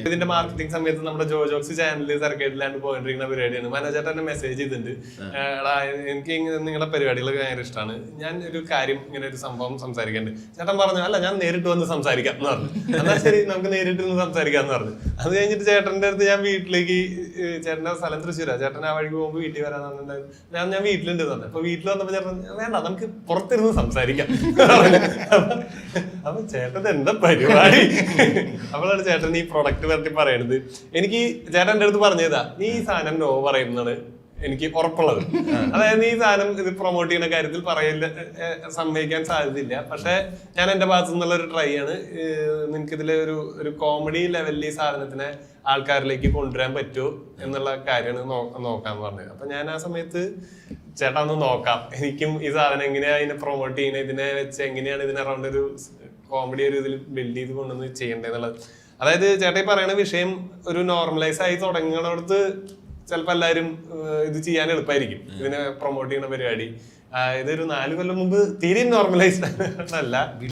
ഇതിന്റെ മാർക്കറ്റിംഗ് സമയത്ത് നമ്മുടെ ജോജോക്സ് ചാനലിൽ സർക്കേറ്റിലാണ്ട് പോയിട്ടിരിക്കുന്ന പരിപാടിയാണ്. മനോജേട്ടൻ എന്നെ മെസ്സേജ് ചെയ്തിട്ടുണ്ട്, എടാ എനിക്ക് നിങ്ങളുടെ പരിപാടികളൊക്കെ ഭയങ്കര ഇഷ്ടമാണ്, ഞാൻ ഒരു കാര്യം ഇങ്ങനെ ഒരു സംഭവം സംസാരിക്കണ്ട്. ചേട്ടൻ പറഞ്ഞു, അല്ല ഞാൻ നേരിട്ട് വന്ന് സംസാരിക്കാം എന്ന് പറഞ്ഞു. എന്നാ ശരി നമുക്ക് നേരിട്ട് വന്ന് സംസാരിക്കാം എന്ന് പറഞ്ഞു. അത് കഴിഞ്ഞിട്ട് ചേട്ടന്റെ അടുത്ത് ഞാൻ വീട്ടിലേക്ക്, ചേട്ടന്റെ സ്ഥലം തൃശ്ശൂരാ, ചേട്ടൻ ആ വഴിക്ക് പോകുമ്പോൾ വീട്ടിൽ വരാൻ പറഞ്ഞിട്ടുണ്ടായിരുന്നു. ഞാൻ വീട്ടിലുണ്ട് തന്നെ. അപ്പൊ വീട്ടിൽ വന്നപ്പോ ചേട്ടൻ വേണ്ട നമുക്ക് പുറത്തിരുന്ന് സംസാരിക്കാം. അപ്പൊ ചേട്ടൻ എന്താ പരിപാടി? അപ്പോഴാണ് ചേട്ടൻ ഈ പ്രൊഡക്റ്റ് പറ്റി പറയണത്. എനിക്ക് ചേട്ടൻ എന്റെ അടുത്ത് പറഞ്ഞതാ, നീ ഈ സാധനം നോ പറയുന്നതാണ് എനിക്ക് ഉറപ്പുള്ളത്. അതായത് ഈ സാധനം ഇത് പ്രൊമോട്ട് ചെയ്യുന്ന കാര്യത്തിൽ സമ്മതിക്കാൻ സാധ്യതയില്ല. പക്ഷെ ഞാൻ എന്റെ ഭാഗത്തു നിന്നുള്ള ഒരു ട്രൈ ആണ്. നിനക്കിതിലെ ഒരു കോമഡി ലെവലിൽ ഈ സാധനത്തിനെ ആൾക്കാരിലേക്ക് കൊണ്ടുവരാൻ പറ്റുമോ എന്നുള്ള കാര്യമാണ് നോക്കാന്ന് പറഞ്ഞത്. അപ്പൊ ഞാൻ ആ സമയത്ത് ചേട്ടാ ഒന്ന് നോക്കാം, എനിക്കും ഈ സാധനം എങ്ങനെയാ ഇതിനെ പ്രൊമോട്ട് ചെയ്യുന്നത്, ഇതിനെ വെച്ച് എങ്ങനെയാണ് ഇതിനെ അറൗണ്ട് ഒരു കോമഡി ഒരു ഇതിൽ ബിൽഡ് ചെയ്ത് കൊണ്ടുവന്ന് ചെയ്യേണ്ടതെന്നുള്ളത്. അതായത് ചേട്ടാ ഈ പറയുന്ന വിഷയം ഒരു നോർമലൈസ് ആയി തുടങ്ങുന്നിടത്ത് ചിലപ്പോൾ എല്ലാവരും ഇത് ചെയ്യാൻ എളുപ്പമായിരിക്കും, ഇതിനെ പ്രൊമോട്ട് ചെയ്യുന്ന പരിപാടി. ഇതൊരു 4 കൊല്ലം മുമ്പ് തീരെ നോർമലൈസ്ഡ് അല്ല.